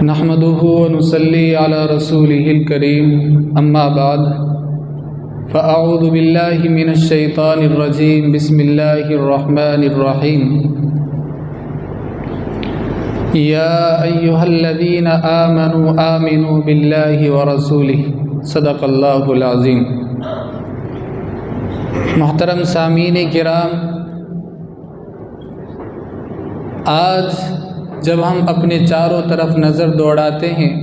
نحمده ونصلي على رسوله الكريم اما بعد فاعوذ بالله من الشيطان الرجيم بسم الله الرحمن الرحيم يا ايها الذين آمنوا بالله ورسوله صدق الله العظيم۔ محترم سامعین کرام، آج جب ہم اپنے چاروں طرف نظر دوڑاتے ہیں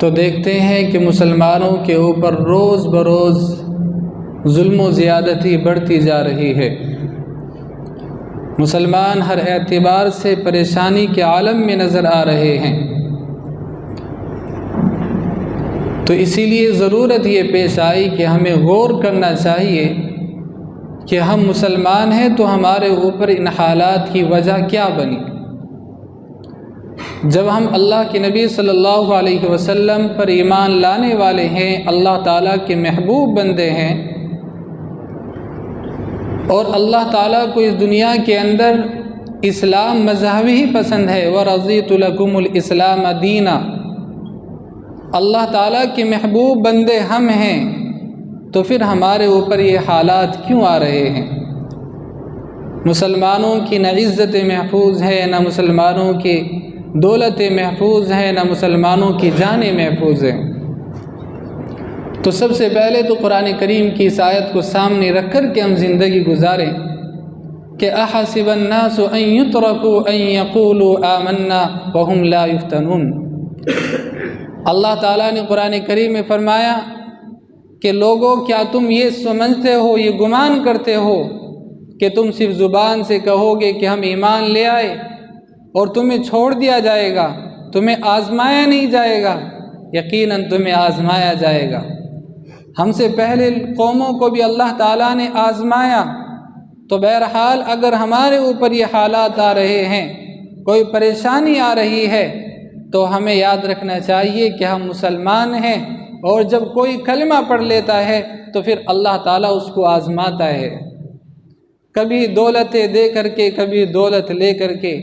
تو دیکھتے ہیں کہ مسلمانوں کے اوپر روز بروز ظلم و زیادتی بڑھتی جا رہی ہے۔ مسلمان ہر اعتبار سے پریشانی کے عالم میں نظر آ رہے ہیں، تو اسی لیے ضرورت یہ پیش آئی کہ ہمیں غور کرنا چاہیے کہ ہم مسلمان ہیں تو ہمارے اوپر ان حالات کی وجہ کیا بنی۔ جب ہم اللہ کے نبی صلی اللہ علیہ وسلم پر ایمان لانے والے ہیں، اللہ تعالیٰ کے محبوب بندے ہیں، اور اللہ تعالیٰ کو اس دنیا کے اندر اسلام مذہب ہی پسند ہے، وَرَضِيتُ لَكُمُ الْإِسْلَامَ دِينًا، اللہ تعالیٰ کے محبوب بندے ہم ہیں، تو پھر ہمارے اوپر یہ حالات کیوں آ رہے ہیں؟ مسلمانوں کی نہ عزت محفوظ ہے، نہ مسلمانوں کی دولت محفوظ ہے، نہ مسلمانوں کی جانیں محفوظ ہیں۔ تو سب سے پہلے تو قرآن کریم کی اس آیت کو سامنے رکھ کر کے ہم زندگی گزاریں کہ احسب الناس ان يتركوا ان يقولوا آمنا وهم لا يفتنون۔ اللہ تعالیٰ نے قرآن کریم میں فرمایا کہ لوگوں، کیا تم یہ سمجھتے ہو، یہ گمان کرتے ہو کہ تم صرف زبان سے کہو گے کہ ہم ایمان لے آئے اور تمہیں چھوڑ دیا جائے گا، تمہیں آزمایا نہیں جائے گا؟ یقیناً تمہیں آزمایا جائے گا۔ ہم سے پہلے قوموں کو بھی اللہ تعالیٰ نے آزمایا، تو بہرحال اگر ہمارے اوپر یہ حالات آ رہے ہیں، کوئی پریشانی آ رہی ہے، تو ہمیں یاد رکھنا چاہیے کہ ہم مسلمان ہیں، اور جب کوئی کلمہ پڑھ لیتا ہے تو پھر اللہ تعالیٰ اس کو آزماتا ہے، کبھی دولتیں دے کر کے، کبھی دولت لے کر کے،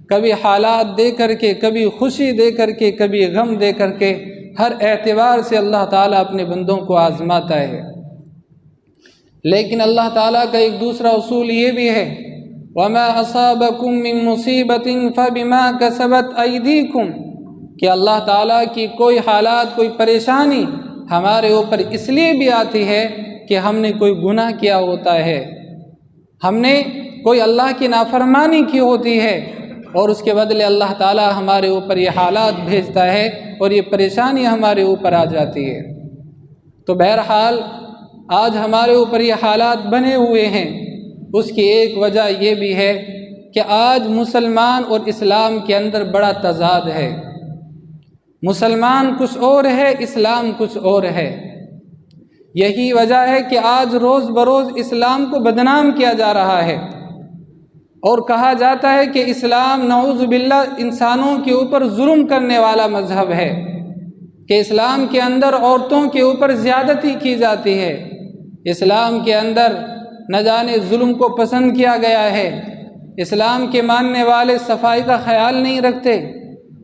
کبھی حالات دے کر کے، کبھی خوشی دے کر کے، کبھی غم دے کر کے، ہر اعتبار سے اللہ تعالیٰ اپنے بندوں کو آزماتا ہے۔ لیکن اللہ تعالیٰ کا ایک دوسرا اصول یہ بھی ہے، وَمَا أَصَابَكُم مِّن مُّصِيبَةٍ فَبِمَا كَسَبَتْ أَيْدِيكُمْ، کہ اللہ تعالیٰ کی کوئی حالات، کوئی پریشانی ہمارے اوپر اس لیے بھی آتی ہے کہ ہم نے کوئی گناہ کیا ہوتا ہے، ہم نے کوئی اللہ کی نافرمانی کی ہوتی ہے، اور اس کے بدلے اللہ تعالیٰ ہمارے اوپر یہ حالات بھیجتا ہے اور یہ پریشانی ہمارے اوپر آ جاتی ہے۔ تو بہرحال آج ہمارے اوپر یہ حالات بنے ہوئے ہیں، اس کی ایک وجہ یہ بھی ہے کہ آج مسلمان اور اسلام کے اندر بڑا تضاد ہے۔ مسلمان کچھ اور ہے، اسلام کچھ اور ہے۔ یہی وجہ ہے کہ آج روز بروز اسلام کو بدنام کیا جا رہا ہے، اور کہا جاتا ہے کہ اسلام نعوذ باللہ انسانوں کے اوپر ظلم کرنے والا مذہب ہے، کہ اسلام کے اندر عورتوں کے اوپر زیادتی کی جاتی ہے، اسلام کے اندر نہ جانے ظلم کو پسند کیا گیا ہے، اسلام کے ماننے والے صفائی کا خیال نہیں رکھتے۔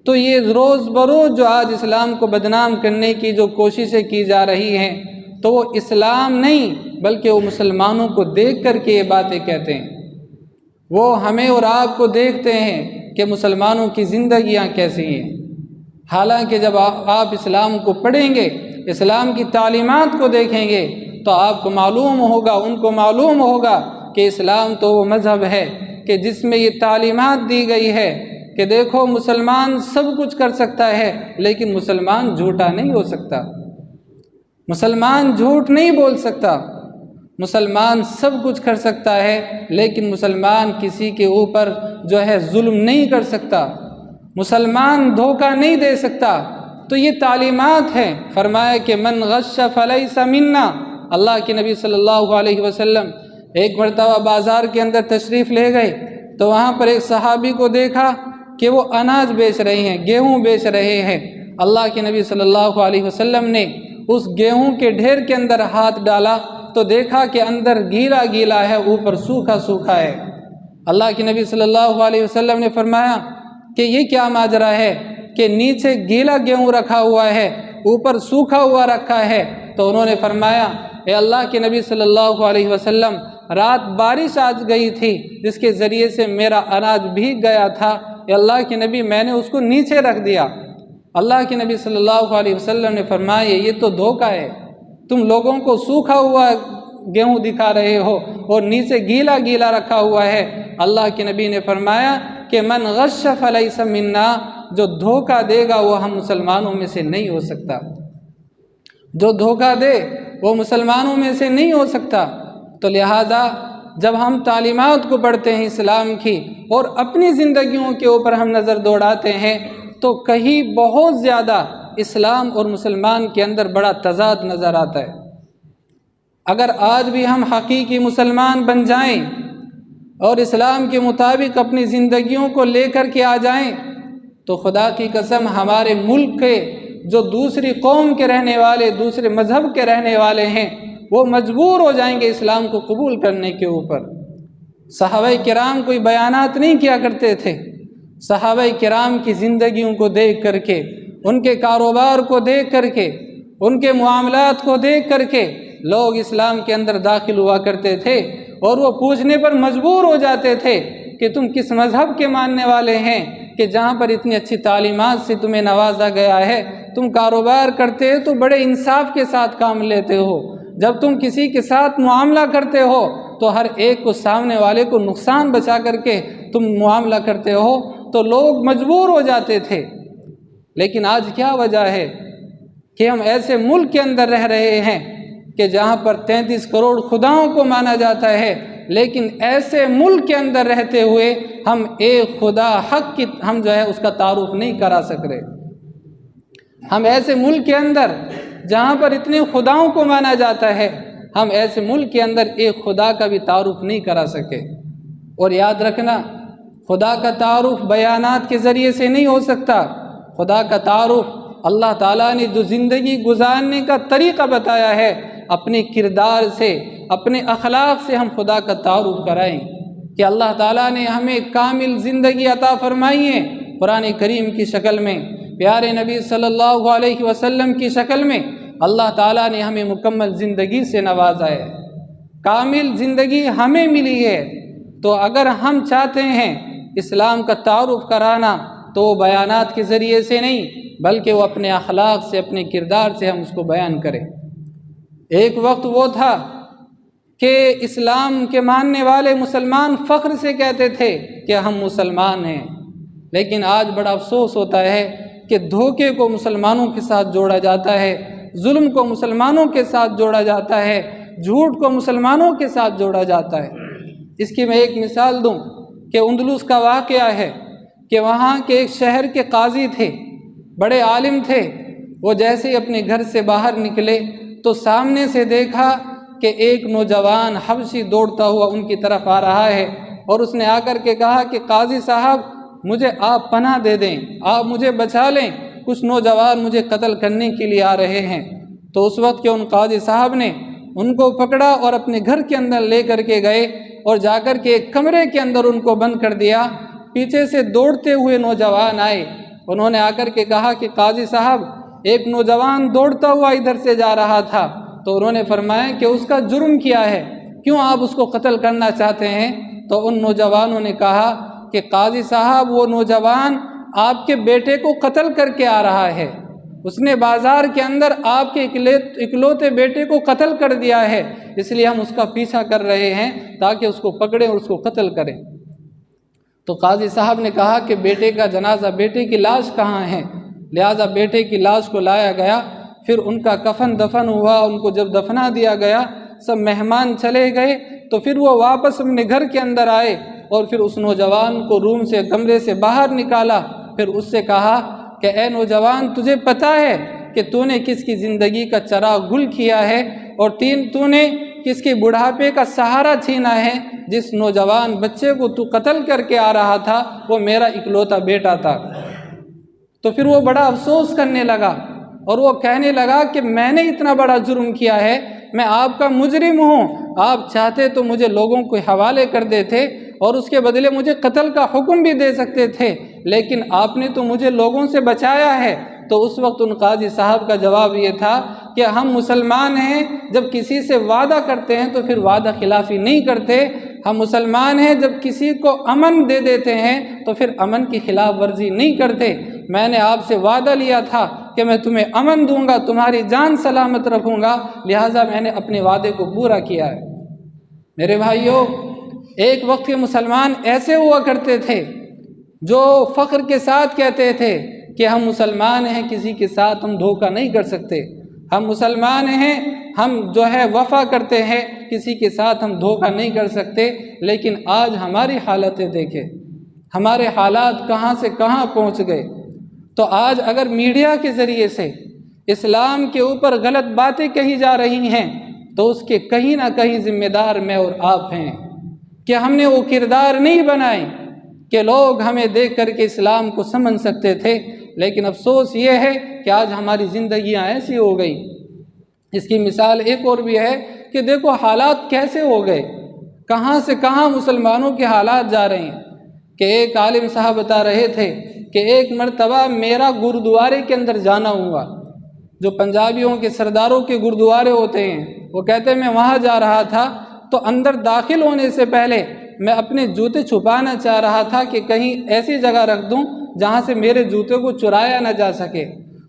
تو یہ روز بروز جو آج اسلام کو بدنام کرنے کی جو کوششیں کی جا رہی ہیں، تو وہ اسلام نہیں بلکہ وہ مسلمانوں کو دیکھ کر کے یہ باتیں کہتے ہیں۔ وہ ہمیں اور آپ کو دیکھتے ہیں کہ مسلمانوں کی زندگیاں کیسی ہیں، حالانکہ جب آپ اسلام کو پڑھیں گے، اسلام کی تعلیمات کو دیکھیں گے، تو آپ کو معلوم ہوگا، ان کو معلوم ہوگا کہ اسلام تو وہ مذہب ہے کہ جس میں یہ تعلیمات دی گئی ہے کہ دیکھو مسلمان سب کچھ کر سکتا ہے، لیکن مسلمان جھوٹا نہیں ہو سکتا، مسلمان جھوٹ نہیں بول سکتا، مسلمان سب کچھ کر سکتا ہے، لیکن مسلمان کسی کے اوپر جو ہے ظلم نہیں کر سکتا، مسلمان دھوکہ نہیں دے سکتا۔ تو یہ تعلیمات ہیں۔ فرمایا کہ من غش فلیس منا، اللہ کے نبی صلی اللہ علیہ وسلم ایک مرتبہ بازار کے اندر تشریف لے گئے، تو وہاں پر ایک صحابی کو دیکھا کہ وہ اناج بیچ رہے ہیں، گیہوں بیچ رہے ہیں۔ اللہ کے نبی صلی اللہ علیہ وسلم نے اس گیہوں کے ڈھیر کے اندر ہاتھ ڈالا تو دیکھا کہ اندر گیلا گیلا ہے، اوپر سوکھا سوکھا ہے۔ اللہ کے نبی صلی اللہ علیہ وسلم نے فرمایا کہ یہ کیا ماجرا ہے کہ نیچے گیلا گیہوں رکھا ہوا ہے، اوپر سوکھا ہوا رکھا ہے؟ تو انہوں نے فرمایا اے اللہ کے نبی صلی اللہ علیہ وسلم، رات بارش آج گئی تھی جس کے ذریعے سے میرا اناج بھیگ گیا تھا، اے اللہ کے نبی میں نے اس کو نیچے رکھ دیا۔ اللہ کے نبی صلی اللہ علیہ وسلم نے فرمایا یہ تو دھوکہ ہے، تم لوگوں کو سوکھا ہوا گیہوں دکھا رہے ہو اور نیچے گیلا گیلا رکھا ہوا ہے۔ اللہ کے نبی نے فرمایا کہ من غش فلیس منا، جو دھوکہ دے گا وہ ہم مسلمانوں میں سے نہیں ہو سکتا، جو دھوکہ دے وہ مسلمانوں میں سے نہیں ہو سکتا۔ تو لہٰذا جب ہم تعلیمات کو پڑھتے ہیں اسلام کی اور اپنی زندگیوں کے اوپر ہم نظر دوڑاتے ہیں تو کہیں بہت زیادہ اسلام اور مسلمان کے اندر بڑا تضاد نظر آتا ہے۔ اگر آج بھی ہم حقیقی مسلمان بن جائیں اور اسلام کے مطابق اپنی زندگیوں کو لے کر کے آ جائیں تو خدا کی قسم ہمارے ملک کے جو دوسری قوم کے رہنے والے، دوسرے مذہب کے رہنے والے ہیں، وہ مجبور ہو جائیں گے اسلام کو قبول کرنے کے اوپر۔ صحابہ کرام کوئی بیانات نہیں کیا کرتے تھے، صحابہ کرام کی زندگیوں کو دیکھ کر کے، ان کے کاروبار کو دیکھ کر کے، ان کے معاملات کو دیکھ کر کے لوگ اسلام کے اندر داخل ہوا کرتے تھے، اور وہ پوچھنے پر مجبور ہو جاتے تھے کہ تم کس مذہب کے ماننے والے ہیں کہ جہاں پر اتنی اچھی تعلیمات سے تمہیں نوازا گیا ہے، تم کاروبار کرتے ہو تو بڑے انصاف کے ساتھ کام لیتے ہو، جب تم کسی کے ساتھ معاملہ کرتے ہو تو ہر ایک کو، سامنے والے کو نقصان بچا کر کے تم معاملہ کرتے ہو، تو لوگ مجبور ہو جاتے تھے۔ لیکن آج کیا وجہ ہے کہ ہم ایسے ملک کے اندر رہ رہے ہیں کہ جہاں پر 33 کروڑ خداؤں کو مانا جاتا ہے، لیکن ایسے ملک کے اندر رہتے ہوئے ہم ایک خدا حق کی ہم جو ہے اس کا تعارف نہیں کرا سک رہے۔ ہم ایسے ملک کے اندر جہاں پر اتنے خداؤں کو مانا جاتا ہے، ہم ایسے ملک کے اندر ایک خدا کا بھی تعارف نہیں کرا سکے۔ اور یاد رکھنا، خدا کا تعارف بیانات کے ذریعے سے نہیں ہو سکتا، خدا کا تعارف اللہ تعالیٰ نے جو زندگی گزارنے کا طریقہ بتایا ہے، اپنے کردار سے، اپنے اخلاق سے ہم خدا کا تعارف کرائیں کہ اللہ تعالیٰ نے ہمیں کامل زندگی عطا فرمائی ہے قرآن کریم کی شکل میں، پیارے نبی صلی اللہ علیہ وسلم کی شکل میں اللہ تعالیٰ نے ہمیں مکمل زندگی سے نوازا ہے، کامل زندگی ہمیں ملی ہے۔ تو اگر ہم چاہتے ہیں اسلام کا تعارف کرانا تو وہ بیانات کے ذریعے سے نہیں بلکہ وہ اپنے اخلاق سے، اپنے کردار سے ہم اس کو بیان کریں۔ ایک وقت وہ تھا کہ اسلام کے ماننے والے مسلمان فخر سے کہتے تھے کہ ہم مسلمان ہیں، لیکن آج بڑا افسوس ہوتا ہے کہ دھوکے کو مسلمانوں کے ساتھ جوڑا جاتا ہے، ظلم کو مسلمانوں کے ساتھ جوڑا جاتا ہے، جھوٹ کو مسلمانوں کے ساتھ جوڑا جاتا ہے۔ اس کی میں ایک مثال دوں کہ اندلس کا واقعہ ہے کہ وہاں کے ایک شہر کے قاضی تھے، بڑے عالم تھے۔ وہ جیسے ہی اپنے گھر سے باہر نکلے تو سامنے سے دیکھا کہ ایک نوجوان حبشی دوڑتا ہوا ان کی طرف آ رہا ہے، اور اس نے آ کر کے کہا کہ قاضی صاحب مجھے آپ پناہ دے دیں، آپ مجھے بچا لیں، کچھ نوجوان مجھے قتل کرنے کے لیے آ رہے ہیں۔ تو اس وقت کے ان قاضی صاحب نے ان کو پکڑا اور اپنے گھر کے اندر لے کر کے گئے اور جا کر کے ایک کمرے کے اندر ان کو بند کر دیا۔ پیچھے سے دوڑتے ہوئے نوجوان آئے، انہوں نے آ کر کے کہا کہ قاضی صاحب ایک نوجوان دوڑتا ہوا ادھر سے جا رہا تھا۔ تو انہوں نے فرمایا کہ اس کا جرم کیا ہے، کیوں آپ اس کو قتل کرنا چاہتے ہیں؟ تو ان نوجوانوں نے کہا کہ قاضی صاحب وہ نوجوان آپ کے بیٹے کو قتل کر کے آ رہا ہے، اس نے بازار کے اندر آپ کے اکلوتے بیٹے کو قتل کر دیا ہے، اس لیے ہم اس کا پیچھا کر رہے ہیں تاکہ اس کو پکڑیں اور اس کو قتل کریں۔ تو قاضی صاحب نے کہا کہ بیٹے کا جنازہ، بیٹے کی لاش کہاں ہے؟ لہذا بیٹے کی لاش کو لایا گیا، پھر ان کا کفن دفن ہوا، ان کو جب دفنا دیا گیا، سب مہمان چلے گئے، تو پھر وہ واپس اپنے گھر کے اندر آئے اور پھر اس نوجوان کو روم سے، کمرے سے باہر نکالا، پھر اس سے کہا کہ اے نوجوان تجھے پتہ ہے کہ تو نے کس کی زندگی کا چراغ گل کیا ہے اور تو نے کس کے بڑھاپے کا سہارا چھینا ہے؟ جس نوجوان بچے کو تو قتل کر کے آ رہا تھا وہ میرا اکلوتا بیٹا تھا۔ تو پھر وہ بڑا افسوس کرنے لگا اور وہ کہنے لگا کہ میں نے اتنا بڑا جرم کیا ہے، میں آپ کا مجرم ہوں، آپ چاہتے تو مجھے لوگوں کو حوالے کر دیتے اور اس کے بدلے مجھے قتل کا حکم بھی دے سکتے تھے، لیکن آپ نے تو مجھے لوگوں سے بچایا ہے۔ تو اس وقت ان قاضی صاحب کا جواب یہ تھا کہ ہم مسلمان ہیں، جب کسی سے وعدہ کرتے ہیں تو پھر وعدہ خلافی نہیں کرتے۔ ہم مسلمان ہیں، جب کسی کو امن دے دیتے ہیں تو پھر امن کی خلاف ورزی نہیں کرتے۔ میں نے آپ سے وعدہ لیا تھا کہ میں تمہیں امن دوں گا، تمہاری جان سلامت رکھوں گا، لہٰذا میں نے اپنے وعدے کو پورا کیا ہے۔ میرے بھائیوں، ایک وقت کے مسلمان ایسے ہوا کرتے تھے جو فخر کے ساتھ کہتے تھے کہ ہم مسلمان ہیں، کسی کے ساتھ ہم دھوکہ نہیں کر سکتے، ہم مسلمان ہیں، ہم جو ہے وفا کرتے ہیں، کسی کے ساتھ ہم دھوکہ نہیں کر سکتے۔ لیکن آج ہماری حالتیں دیکھیں، ہمارے حالات کہاں سے کہاں پہنچ گئے۔ تو آج اگر میڈیا کے ذریعے سے اسلام کے اوپر غلط باتیں کہی جا رہی ہیں تو اس کے کہیں نہ کہیں ذمہ دار میں اور آپ ہیں کہ ہم نے وہ کردار نہیں بنائے کہ لوگ ہمیں دیکھ کر کے اسلام کو سمجھ سکتے تھے۔ لیکن افسوس یہ ہے کہ آج ہماری زندگیاں ایسی ہو گئی۔ اس کی مثال ایک اور بھی ہے کہ دیکھو حالات کیسے ہو گئے، کہاں سے کہاں مسلمانوں کے حالات جا رہے ہیں۔ کہ ایک عالم صاحب بتا رہے تھے کہ ایک مرتبہ میرا گردوارے کے اندر جانا ہوا، جو پنجابیوں کے سرداروں کے گردوارے ہوتے ہیں، وہ کہتے ہیں میں وہاں جا رہا تھا تو اندر داخل ہونے سے پہلے میں اپنے جوتے چھپانا چاہ رہا تھا کہ کہیں ایسی جگہ رکھ دوں جہاں سے میرے جوتے کو چرایا نہ جا سکے۔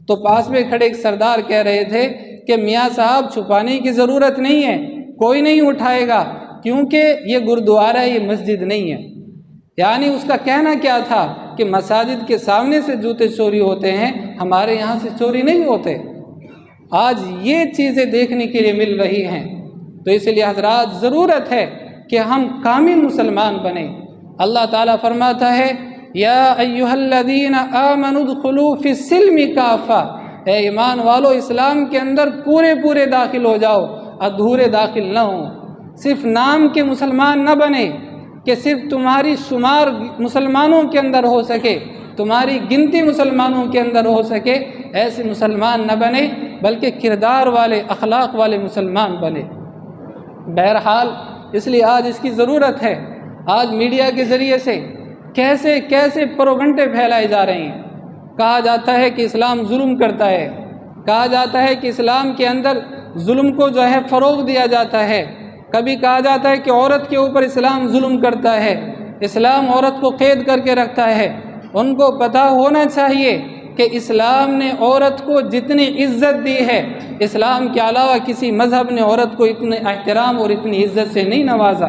تو پاس میں کھڑے ایک سردار کہہ رہے تھے کہ میاں صاحب چھپانے کی ضرورت نہیں ہے، کوئی نہیں اٹھائے گا، کیونکہ یہ گردوارہ، یہ مسجد نہیں ہے۔ یعنی اس کا کہنا کیا تھا کہ مساجد کے سامنے سے جوتے چوری ہوتے ہیں، ہمارے یہاں سے چوری نہیں ہوتے۔ آج یہ چیزیں دیکھنے کے لیے مل رہی ہیں۔ تو اس لیے حضرات ضرورت ہے کہ ہم کامل مسلمان بنیں۔ اللہ تعالیٰ فرماتا ہے یا ایھا الذین آمنوا ادخلوا فی السلم کافہ، اے ایمان والو اسلام کے اندر پورے داخل ہو جاؤ، ادھورے داخل نہ ہوں۔ صرف نام کے مسلمان نہ بنے کہ صرف تمہاری شمار مسلمانوں کے اندر ہو سکے، تمہاری گنتی مسلمانوں کے اندر ہو سکے، ایسے مسلمان نہ بنے، بلکہ کردار والے، اخلاق والے مسلمان بنے۔ بہرحال اس لیے آج اس کی ضرورت ہے۔ آج میڈیا کے ذریعے سے کیسے پروگنڈے پھیلائے جا رہے ہیں۔ کہا جاتا ہے کہ اسلام ظلم کرتا ہے، کہا جاتا ہے کہ اسلام کے اندر ظلم کو جو ہے فروغ دیا جاتا ہے۔ کبھی کہا جاتا ہے کہ عورت کے اوپر اسلام ظلم کرتا ہے، اسلام عورت کو قید کر کے رکھتا ہے۔ ان کو پتہ ہونا چاہیے کہ اسلام نے عورت کو جتنی عزت دی ہے، اسلام کے علاوہ کسی مذہب نے عورت کو اتنے احترام اور اتنی عزت سے نہیں نوازا۔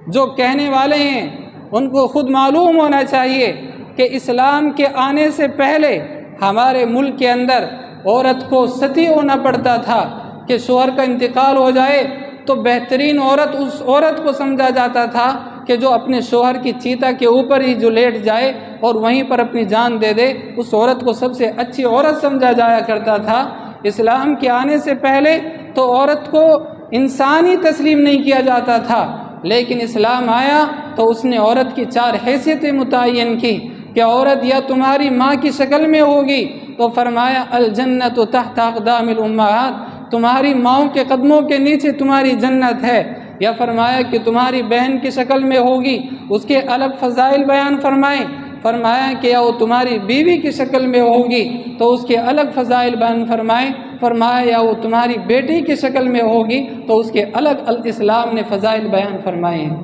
جو کہنے والے ہیں ان کو خود معلوم ہونا چاہیے کہ اسلام کے آنے سے پہلے ہمارے ملک کے اندر عورت کو ستی ہونا پڑتا تھا کہ شوہر کا انتقال ہو جائے تو بہترین عورت اس عورت کو سمجھا جاتا تھا کہ جو اپنے شوہر کی چیتا کے اوپر ہی جو لیٹ جائے اور وہیں پر اپنی جان دے دے، اس عورت کو سب سے اچھی عورت سمجھا جایا کرتا تھا۔ اسلام کے آنے سے پہلے تو عورت کو انسان ہی تسلیم نہیں کیا جاتا تھا، لیکن اسلام آیا تو اس نے عورت کی 4 حیثیتیں متعین کی کہ عورت یا تمہاری ماں کی شکل میں ہوگی، تو فرمایا الجنت تحت اقدام الامہات، تمہاری ماؤں کے قدموں کے نیچے تمہاری جنت ہے۔ یا فرمایا کہ تمہاری بہن کی شکل میں ہوگی، اس کے الگ فضائل بیان فرمائے۔ فرمایا کہ یا وہ تمہاری بیوی کی شکل میں ہوگی تو اس کے الگ فضائل بیان فرمائے۔ فرمایا یا وہ تمہاری بیٹی کی شکل میں ہوگی تو اس کے الگ اسلام نے فضائل بیان فرمائے ہیں۔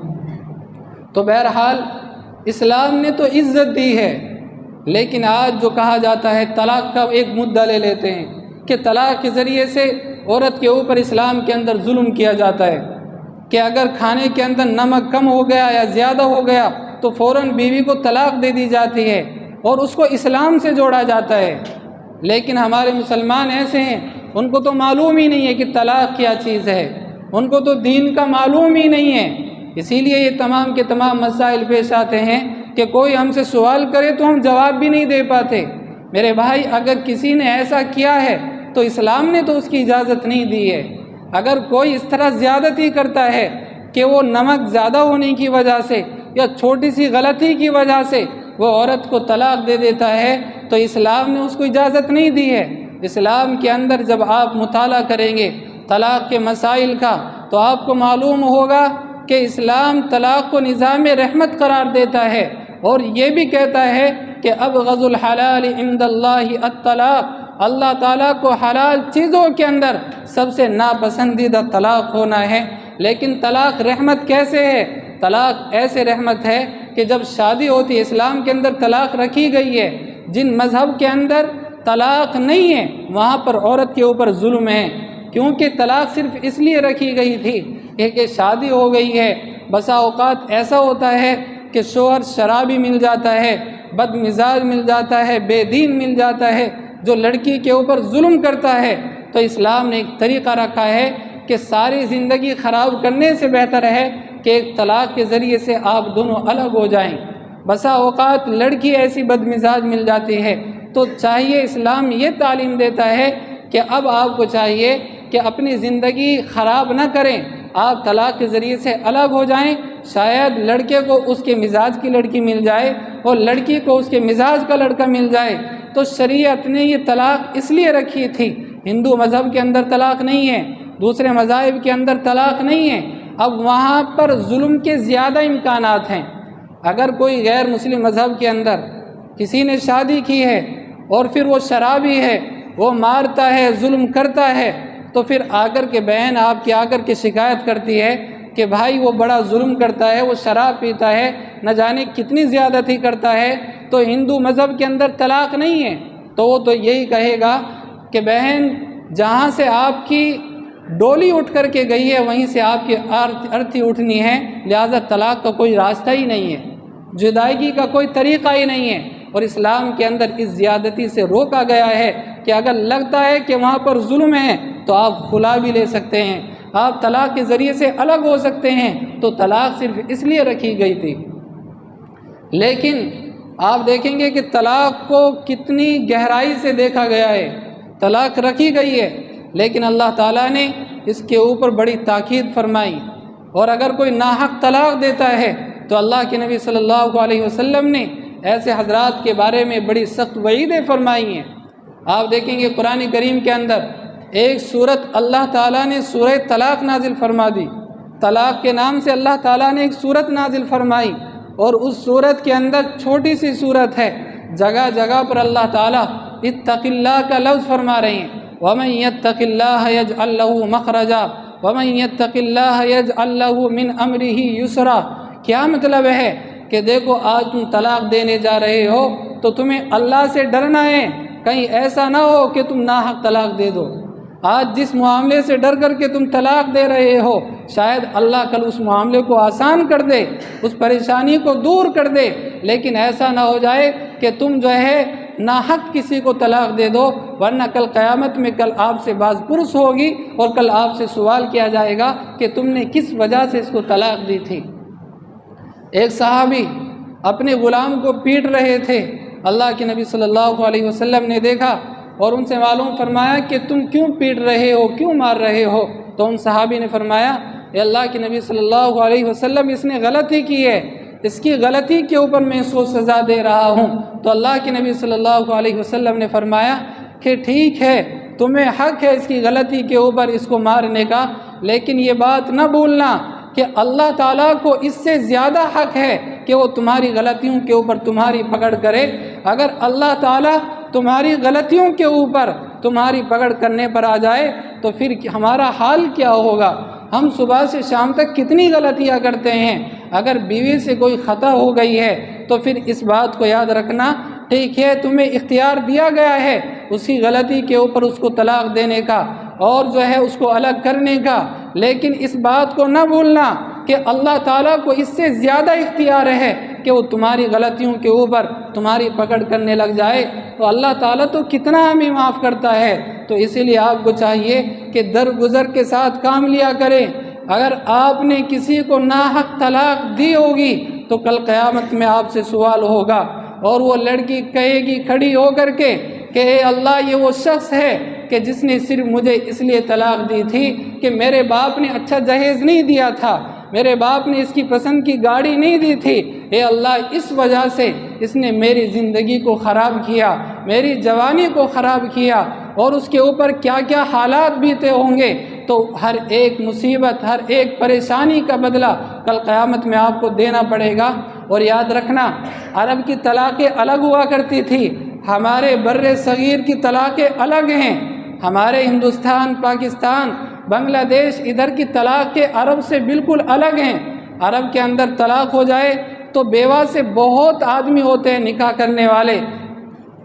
تو بہرحال اسلام نے تو عزت دی ہے، لیکن آج جو کہا جاتا ہے طلاق کا ایک مدعا لے لیتے ہیں کہ طلاق کے ذریعے سے عورت کے اوپر اسلام کے اندر ظلم کیا جاتا ہے کہ اگر کھانے کے اندر نمک کم ہو گیا یا زیادہ ہو گیا تو فوراً بیوی کو طلاق دے دی جاتی ہے اور اس کو اسلام سے جوڑا جاتا ہے۔ لیکن ہمارے مسلمان ایسے ہیں، ان کو تو معلوم ہی نہیں ہے کہ طلاق کیا چیز ہے، ان کو تو دین کا معلوم ہی نہیں ہے۔ اسی لیے یہ تمام کے تمام مسائل پیش آتے ہیں کہ کوئی ہم سے سوال کرے تو ہم جواب بھی نہیں دے پاتے۔ میرے بھائی، اگر کسی نے ایسا کیا ہے تو اسلام نے تو اس کی اجازت نہیں دی ہے۔ اگر کوئی اس طرح زیادتی کرتا ہے کہ وہ نمک زیادہ ہونے کی وجہ سے یا چھوٹی سی غلطی کی وجہ سے وہ عورت کو طلاق دے دیتا ہے تو اسلام نے اس کو اجازت نہیں دی ہے۔ اسلام کے اندر جب آپ مطالعہ کریں گے طلاق کے مسائل کا تو آپ کو معلوم ہوگا کہ اسلام طلاق کو نظام رحمت قرار دیتا ہے اور یہ بھی کہتا ہے کہ ابغض الحلال عند اللہ الطلاق، اللہ تعالیٰ کو حلال چیزوں کے اندر سب سے ناپسندیدہ طلاق ہونا ہے۔ لیکن طلاق رحمت کیسے ہے؟ طلاق ایسے رحمت ہے کہ جب شادی ہوتی ہے، اسلام کے اندر طلاق رکھی گئی ہے، جن مذہب کے اندر طلاق نہیں ہے وہاں پر عورت کے اوپر ظلم ہے، کیونکہ طلاق صرف اس لیے رکھی گئی تھی کہ شادی ہو گئی ہے، بسا اوقات ایسا ہوتا ہے کہ شوہر شرابی مل جاتا ہے، بد مزاج مل جاتا ہے، بے دین مل جاتا ہے، جو لڑکی کے اوپر ظلم کرتا ہے، تو اسلام نے ایک طریقہ رکھا ہے کہ ساری زندگی خراب کرنے سے بہتر ہے کہ ایک طلاق کے ذریعے سے آپ دونوں الگ ہو جائیں۔ بسا اوقات لڑکی ایسی بد مزاج مل جاتی ہے، تو چاہیے اسلام یہ تعلیم دیتا ہے کہ اب آپ کو چاہیے کہ اپنی زندگی خراب نہ کریں، آپ طلاق کے ذریعے سے الگ ہو جائیں۔ شاید لڑکے کو اس کے مزاج کی لڑکی مل جائے اور لڑکی کو اس کے مزاج کا لڑکا مل جائے، تو شریعت نے یہ طلاق اس لیے رکھی تھی۔ ہندو مذہب کے اندر طلاق نہیں ہے، دوسرے مذاہب کے اندر طلاق نہیں ہے، اب وہاں پر ظلم کے زیادہ امکانات ہیں۔ اگر کوئی غیر مسلم مذہب کے اندر کسی نے شادی کی ہے اور پھر وہ شرابی ہے، وہ مارتا ہے، ظلم کرتا ہے، تو پھر آ کر کے بہن آپ کی آ کر کے شکایت کرتی ہے کہ بھائی وہ بڑا ظلم کرتا ہے، وہ شراب پیتا ہے، نہ جانے کتنی زیادتی کرتا ہے، تو ہندو مذہب کے اندر طلاق نہیں ہے، تو وہ تو یہی کہے گا کہ بہن جہاں سے آپ کی ڈولی اٹھ کر کے گئی ہے وہیں سے آپ کی ارتھی اٹھنی ہے، لہذا طلاق کا کوئی راستہ ہی نہیں ہے، جدائیگی کا کوئی طریقہ ہی نہیں ہے۔ اور اسلام کے اندر اس زیادتی سے روکا گیا ہے کہ اگر لگتا ہے کہ وہاں پر ظلم ہے تو آپ خلا بھی لے سکتے ہیں، آپ طلاق کے ذریعے سے الگ ہو سکتے ہیں، تو طلاق صرف اس لیے رکھی گئی تھی۔ لیکن آپ دیکھیں گے کہ طلاق کو کتنی گہرائی سے دیکھا گیا ہے، طلاق رکھی گئی ہے لیکن اللہ تعالیٰ نے اس کے اوپر بڑی تاکید فرمائی، اور اگر کوئی ناحق طلاق دیتا ہے تو اللہ کے نبی صلی اللہ علیہ وسلم نے ایسے حضرات کے بارے میں بڑی سخت وعیدیں فرمائی ہیں۔ آپ دیکھیں گے قرآن کریم کے اندر ایک صورت اللہ تعالیٰ نے سورہ طلاق نازل فرما دی، طلاق کے نام سے اللہ تعالیٰ نے ایک صورت نازل فرمائی، اور اس صورت کے اندر چھوٹی سی صورت ہے، جگہ جگہ پر اللہ تعالیٰ اتق اللہ کا لفظ فرما رہے ہیں، وَمَن يَتَّقِ اللَّهَ يَجْعَل لَّهُ مَخْرَجًا وَمَن يَتَّقِ اللَّهَ يَجْعَل لَّهُ مِنْ أَمْرِهِ يُسْرًا۔ کیا مطلب ہے کہ دیکھو آج تم طلاق دینے جا رہے ہو تو تمہیں اللہ سے ڈرنا ہے، کہیں ایسا نہ ہو کہ تم ناحق طلاق دے دو۔ آج جس معاملے سے ڈر کر کے تم طلاق دے رہے ہو، شاید اللہ کل اس معاملے کو آسان کر دے، اس پریشانی کو دور کر دے، لیکن ایسا نہ ہو جائے کہ تم جو ہے ناحق کسی کو طلاق دے دو، ورنہ کل قیامت میں کل آپ سے باز پرس ہوگی اور کل آپ سے سوال کیا جائے گا کہ تم نے کس وجہ سے اس کو طلاق دی تھی۔ ایک صحابی اپنے غلام کو پیٹ رہے تھے، اللہ کے نبی صلی اللہ علیہ وسلم نے دیکھا اور ان سے معلوم فرمایا کہ تم کیوں پیٹ رہے ہو، کیوں مار رہے ہو؟ تو ان صحابی نے فرمایا اے اللہ کے نبی صلی اللہ علیہ وسلم، اس نے غلطی کی ہے، اس کی غلطی کے اوپر میں اس کو سزا دے رہا ہوں۔ تو اللہ کے نبی صلی اللہ علیہ وسلم نے فرمایا کہ ٹھیک ہے، تمہیں حق ہے اس کی غلطی کے اوپر اس کو مارنے کا، لیکن یہ بات نہ بھولنا کہ اللہ تعالیٰ کو اس سے زیادہ حق ہے کہ وہ تمہاری غلطیوں کے اوپر تمہاری پکڑ کرے۔ اگر اللہ تعالیٰ تمہاری غلطیوں کے اوپر تمہاری پکڑ کرنے پر آ جائے تو پھر ہمارا حال کیا ہوگا؟ ہم صبح سے شام تک کتنی غلطیاں کرتے ہیں، اگر بیوی سے کوئی خطا ہو گئی ہے تو پھر اس بات کو یاد رکھنا، ٹھیک ہے تمہیں اختیار دیا گیا ہے اسی غلطی کے اوپر اس کو طلاق دینے کا اور جو ہے اس کو الگ کرنے کا، لیکن اس بات کو نہ بھولنا کہ اللہ تعالیٰ کو اس سے زیادہ اختیار ہے کہ وہ تمہاری غلطیوں کے اوپر تمہاری پکڑ کرنے لگ جائے، تو اللہ تعالیٰ تو کتنا ہمیں معاف کرتا ہے۔ تو اسی لیے آپ کو چاہیے کہ درگزر کے ساتھ کام لیا کریں۔ اگر آپ نے کسی کو ناحق طلاق دی ہوگی تو کل قیامت میں آپ سے سوال ہوگا، اور وہ لڑکی کہے گی کھڑی ہو کر کے کہ اے اللہ، یہ وہ شخص ہے کہ جس نے صرف مجھے اس لیے طلاق دی تھی کہ میرے باپ نے اچھا جہیز نہیں دیا تھا، میرے باپ نے اس کی پسند کی گاڑی نہیں دی تھی، اے اللہ اس وجہ سے اس نے میری زندگی کو خراب کیا، میری جوانی کو خراب کیا، اور اس کے اوپر کیا کیا حالات بیتے ہوں گے۔ تو ہر ایک مصیبت، ہر ایک پریشانی کا بدلہ کل قیامت میں آپ کو دینا پڑے گا۔ اور یاد رکھنا عرب کی طلاقیں الگ ہوا کرتی تھی، ہمارے بر صغیر کی طلاقیں الگ ہیں، ہمارے ہندوستان، پاکستان، بنگلہ دیش ادھر کی طلاقیں عرب سے بالکل الگ ہیں۔ عرب کے اندر طلاق ہو جائے تو بیوہ سے بہت آدمی ہوتے ہیں نکاح کرنے والے،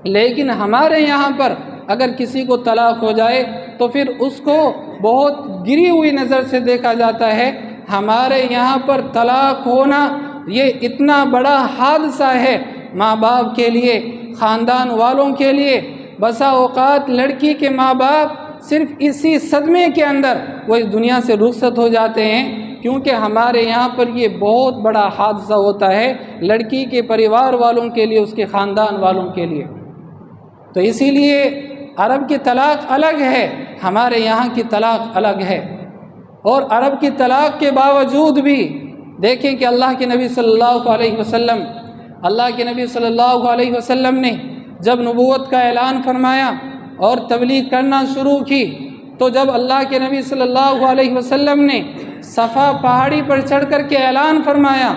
لیکن ہمارے یہاں پر اگر کسی کو طلاق ہو جائے تو پھر اس کو بہت گری ہوئی نظر سے دیکھا جاتا ہے۔ ہمارے یہاں پر طلاق ہونا یہ اتنا بڑا حادثہ ہے ماں باپ کے لیے، خاندان والوں کے لیے۔ بسا اوقات لڑکی کے ماں باپ صرف اسی صدمے کے اندر وہ اس دنیا سے رخصت ہو جاتے ہیں، کیونکہ ہمارے یہاں پر یہ بہت بڑا حادثہ ہوتا ہے لڑکی کے پریوار والوں کے لیے، اس کے خاندان والوں کے لیے۔ تو اسی لیے عرب کی طلاق الگ ہے، ہمارے یہاں کی طلاق الگ ہے۔ اور عرب کی طلاق کے باوجود بھی دیکھیں کہ اللہ کے نبی صلی اللہ علیہ وسلم نے جب نبوت کا اعلان فرمایا اور تبلیغ کرنا شروع کی، تو جب اللہ کے نبی صلی اللہ علیہ وسلم نے صفا پہاڑی پر چڑھ کر کے اعلان فرمایا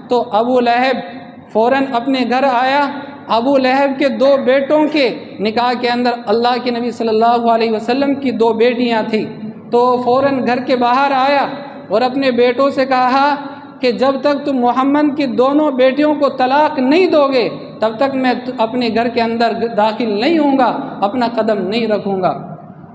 تو ابو لہب فوراً اپنے گھر آیا۔ ابو لہب کے 2 بیٹوں کے نکاح کے اندر اللہ کے نبی صلی اللہ علیہ وسلم کی 2 بیٹیاں تھیں، تو فوراً گھر کے باہر آیا اور اپنے بیٹوں سے کہا کہ جب تک تم محمد کی دونوں بیٹیوں کو طلاق نہیں دو گے تب تک میں اپنے گھر کے اندر داخل نہیں ہوں گا، اپنا قدم نہیں رکھوں گا۔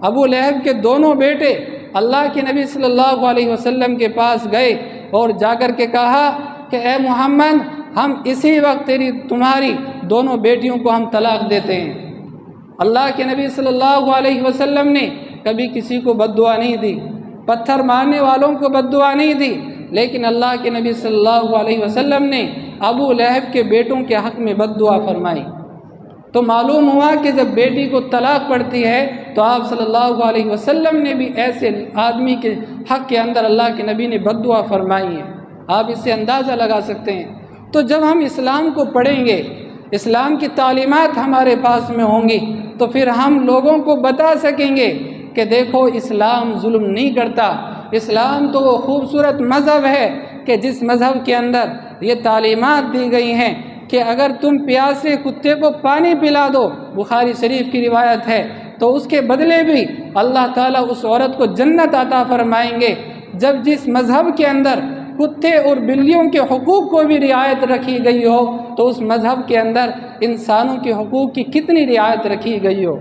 ابو لہب کے دونوں بیٹے اللہ کے نبی صلی اللہ علیہ وسلم کے پاس گئے اور جا کر کے کہا کہ اے محمد، ہم اسی وقت تمہاری دونوں بیٹیوں کو ہم طلاق دیتے ہیں۔ اللہ کے نبی صلی اللہ علیہ وسلم نے کبھی کسی کو بد دعا نہیں دی، پتھر مارنے والوں کو بد دعا نہیں دی، لیکن اللہ کے نبی صلی اللہ علیہ وسلم نے ابو لہب کے بیٹوں کے حق میں بد دعا فرمائی۔ تو معلوم ہوا کہ جب بیٹی کو طلاق پڑتی ہے تو آپ صلی اللہ علیہ وسلم نے بھی ایسے آدمی کے حق کے اندر اللہ کے نبی نے بد دعا فرمائی ہے۔ آپ اس سے اندازہ لگا سکتے ہیں۔ تو جب ہم اسلام کو پڑھیں گے، اسلام کی تعلیمات ہمارے پاس میں ہوں گی، تو پھر ہم لوگوں کو بتا سکیں گے کہ دیکھو اسلام ظلم نہیں کرتا، اسلام تو وہ خوبصورت مذہب ہے کہ جس مذہب کے اندر یہ تعلیمات دی گئی ہیں کہ اگر تم پیاسے کتے کو پانی پلا دو، بخاری شریف کی روایت ہے، تو اس کے بدلے بھی اللہ تعالیٰ اس عورت کو جنت عطا فرمائیں گے۔ جب جس مذہب کے اندر کتے اور بلیوں کے حقوق کو بھی رعایت رکھی گئی ہو تو اس مذہب کے اندر انسانوں کے حقوق کی کتنی رعایت رکھی گئی ہو۔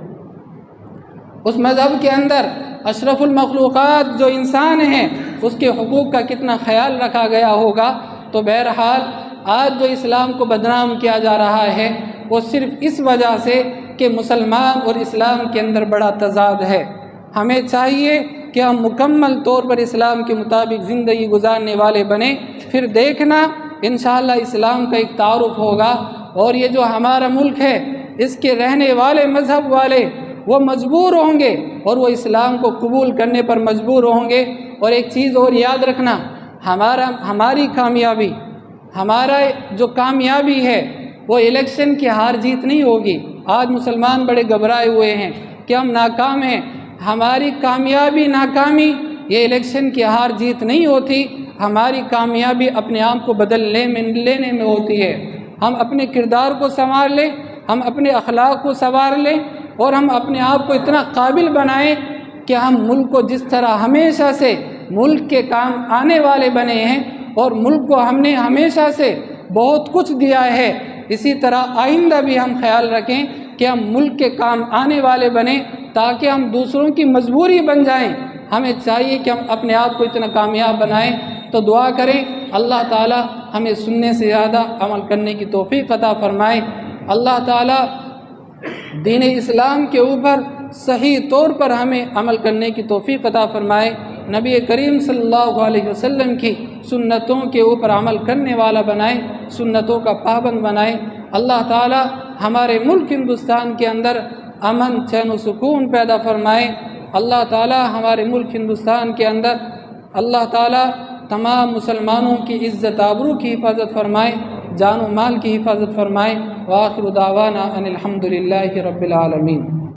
اس مذہب کے اندر اشرف المخلوقات جو انسان ہیں اس کے حقوق کا کتنا خیال رکھا گیا ہوگا۔ تو بہرحال آج جو اسلام کو بدنام کیا جا رہا ہے وہ صرف اس وجہ سے کہ مسلمان اور اسلام کے اندر بڑا تضاد ہے۔ ہمیں چاہیے کہ ہم مکمل طور پر اسلام کے مطابق زندگی گزارنے والے بنیں، پھر دیکھنا انشاءاللہ اسلام کا ایک تعارف ہوگا۔ اور یہ جو ہمارا ملک ہے اس کے رہنے والے مذہب والے وہ مجبور ہوں گے اور وہ اسلام کو قبول کرنے پر مجبور ہوں گے۔ اور ایک چیز اور یاد رکھنا، ہماری کامیابی، ہمارا جو کامیابی ہے وہ الیکشن کی ہار جیت نہیں ہوگی۔ آج مسلمان بڑے گھبرائے ہوئے ہیں کہ ہم ناکام ہیں۔ ہماری کامیابی ناکامی یہ الیکشن کی ہار جیت نہیں ہوتی، ہماری کامیابی اپنے آپ کو بدل لینے میں ہوتی ہے۔ ہم اپنے کردار کو سنوار لیں، ہم اپنے اخلاق کو سنوار لیں اور ہم اپنے آپ کو اتنا قابل بنائیں کہ ہم ملک کو جس طرح ہمیشہ سے ملک کے کام آنے والے بنے ہیں اور ملک کو ہم نے ہمیشہ سے بہت کچھ دیا ہے، اسی طرح آئندہ بھی ہم خیال رکھیں کہ ہم ملک کے کام آنے والے بنیں تاکہ ہم دوسروں کی مجبوری بن جائیں۔ ہمیں چاہیے کہ ہم اپنے آپ کو اتنا کامیاب بنائیں۔ تو دعا کریں اللہ تعالی ہمیں سننے سے زیادہ عمل کرنے کی توفیق عطا فرمائے۔ اللہ تعالی دین اسلام کے اوپر صحیح طور پر ہمیں عمل کرنے کی توفیق عطا فرمائے۔ نبی کریم صلی اللہ علیہ وسلم کی سنتوں کے اوپر عمل کرنے والا بنائے، سنتوں کا پابند بنائے۔ اللہ تعالی ہمارے ملک ہندوستان کے اندر امن، چین و سکون پیدا فرمائے۔ اللہ تعالی ہمارے ملک ہندوستان کے اندر اللہ تعالی تمام مسلمانوں کی عزت آبرو کی حفاظت فرمائے، جان و مال کی حفاظت فرمائے۔ وآخر دعوانا ان الحمد للہ رب العالمین۔